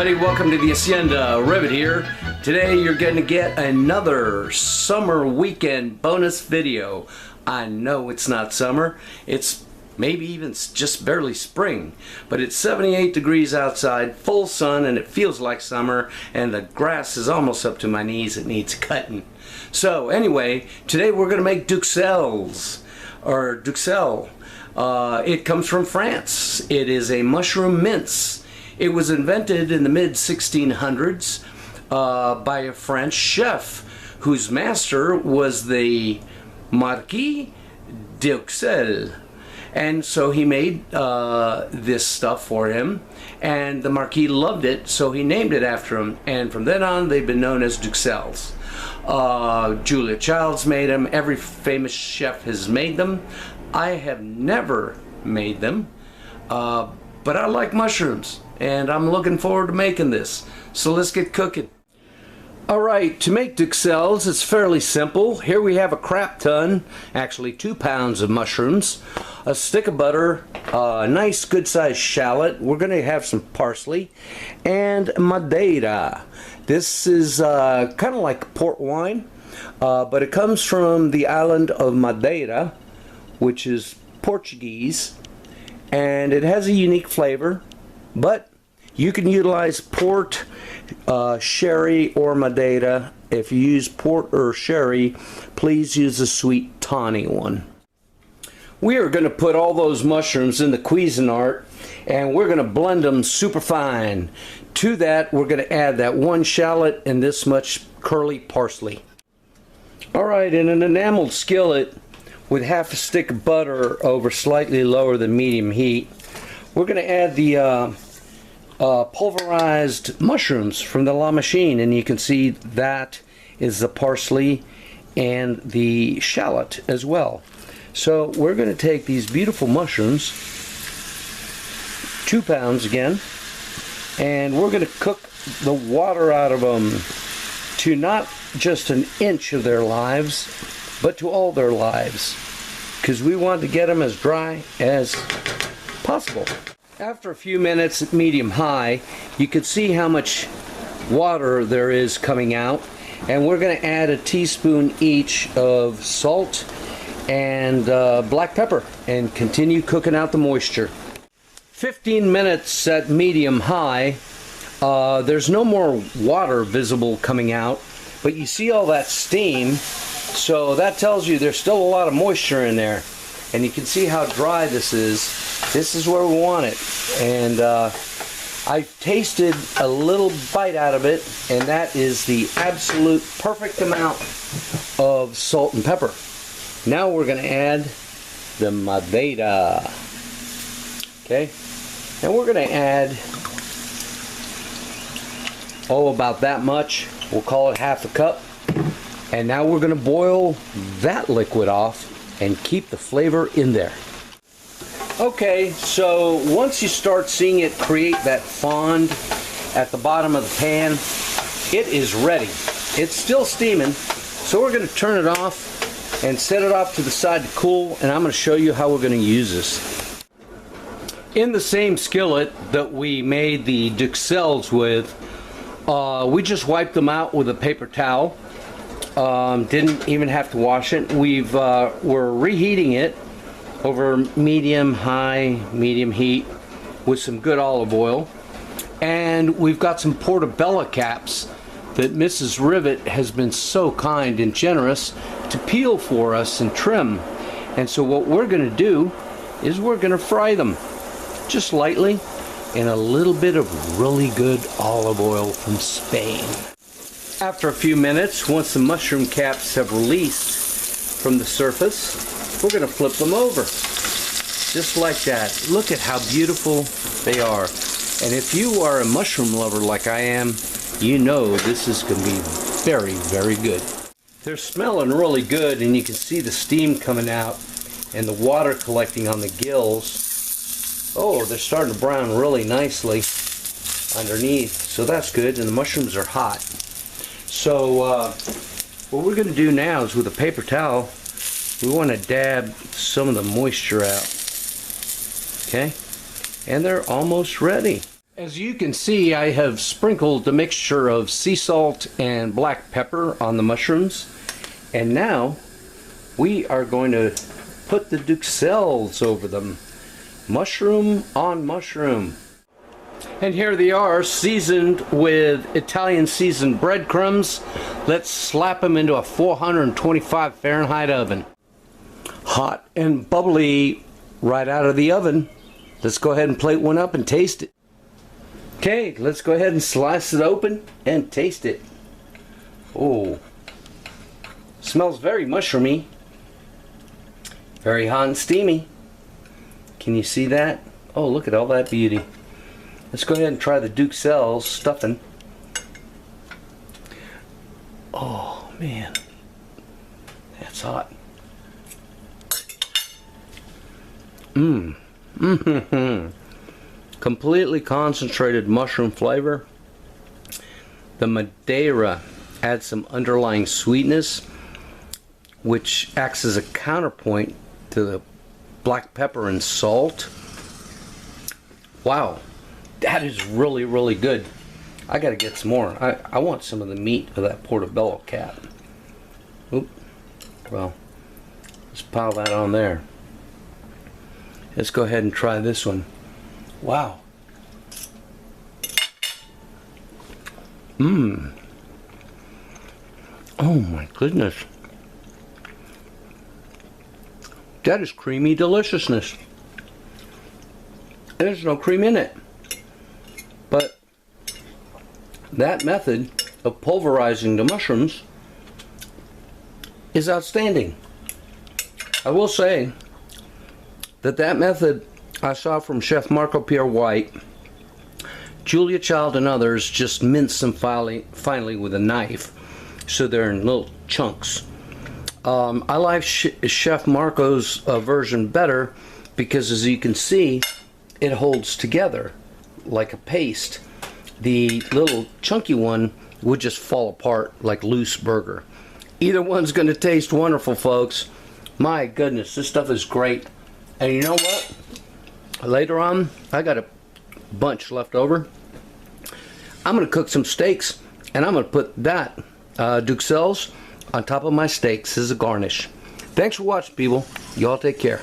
everybody, welcome to the Hacienda. Ribbit here. Today you're going to get another summer weekend bonus video. I know it's not summer, it's maybe even just barely spring, but it's 78 degrees outside, full sun, and it feels like summer, and the grass is almost up to my knees. It needs cutting. So anyway, today we're going to make Duxelles, or Duxelles. It comes from France. It is a mushroom mince. It was invented in the mid-1600s by a French chef whose master was the Marquis Duxelles. And so he made this stuff for him, and the Marquis loved it, so he named it after him. And from then on, they've been known as Duxelles. Julia Childs made them. Every famous chef has made them. I have never made them, but I like mushrooms, and I'm looking forward to making this. So let's get cooking. Alright, to make Duxelles, it's fairly simple. Here we have a crap ton, actually 2 pounds of mushrooms, a stick of butter, a nice good sized shallot. We're going to have some parsley, and Madeira. This is kind of like port wine, but it comes from the island of Madeira, which is Portuguese, and it has a unique flavor, but you can utilize port, sherry, or Madeira. If you use port or sherry, please use a sweet tawny one. We are going to put all those mushrooms in the Cuisinart, and we're going to blend them super fine. To that, we're going to add that 1 shallot and this much curly parsley. Alright, in an enameled skillet with half a stick of butter over slightly lower than medium heat, we're going to add the pulverized mushrooms from the La Machine, and you can see that is the parsley and the shallot as well. So we're going to take these beautiful mushrooms, 2 pounds again, and we're going to cook the water out of them to not just an inch of their lives, but to all their lives, because we want to get them as dry as possible. After a few minutes at medium high, you can see how much water there is coming out, and we're going to add a teaspoon each of salt and black pepper and continue cooking out the moisture. 15 minutes at medium high. There's no more water visible coming out, but you see all that steam, so that tells you there's still a lot of moisture in there, and you can see how dry this is. This is where we want it, and I've tasted a little bite out of it, and that is the absolute perfect amount of salt and pepper. Now we're going to add the Madeira. Okay, and we're going to add about that much. We'll call it half a cup. And now we're going to boil that liquid off and keep the flavor in there. Okay, so once you start seeing it create that fond at the bottom of the pan, it is ready. It's still steaming, so we're going to turn it off and set it off to the side to cool, and I'm going to show you how we're going to use this. In the same skillet that we made the Duxelles with, we just wiped them out with a paper towel. Didn't even have to wash it. We're reheating it over medium heat with some good olive oil, and we've got some Portobello Caps that Mrs. Rivet has been so kind and generous to peel for us and trim. And so what we're going to do is we're going to fry them just lightly in a little bit of really good olive oil from Spain. After a few minutes, once the mushroom caps have released from the surface, we're going to flip them over. Just like that. Look at how beautiful they are. And if you are a mushroom lover like I am, you know this is going to be very, very good. They're smelling really good, and you can see the steam coming out and the water collecting on the gills. Oh, they're starting to brown really nicely underneath, so that's good, and the mushrooms are hot. So what we're going to do now is with a paper towel, we want to dab some of the moisture out. Okay, and they're almost ready. As you can see, I have sprinkled a mixture of sea salt and black pepper on the mushrooms. And now we are going to put the Duxelles over them. Mushroom on mushroom. And here they are, seasoned with Italian seasoned breadcrumbs. Let's slap them into a 425 Fahrenheit oven. Hot and bubbly right out of the oven. Let's go ahead and plate one up and taste it. Okay, let's go ahead and slice it open and taste it. Oh, smells very mushroomy. Very hot and steamy. Can you see that? Oh, look at all that beauty. Let's go ahead and try the Duxelles stuffing. Oh, man. That's hot. Completely concentrated mushroom flavor. The Madeira adds some underlying sweetness, which acts as a counterpoint to the black pepper and salt. Wow, that is really, really good. I gotta get some more. I want some of the meat of that Portobello Cap. Oop. Well, let's pile that on there. Let's go ahead and try this one. Wow. Oh my goodness. That is creamy deliciousness. There's no cream in it. But that method of pulverizing the mushrooms is outstanding. I will say that method I saw from Chef Marco Pierre White, Julia Child and others just mince them finely with a knife so they're in little chunks. I like Chef Marco's version better because, as you can see, it holds together like a paste. The little chunky one would just fall apart like loose burger. Either one's going to taste wonderful, folks. My goodness, this stuff is great. And you know what? Later on, I got a bunch left over. I'm going to cook some steaks, and I'm going to put that Duxelles on top of my steaks as a garnish. Thanks for watching, people. Y'all take care.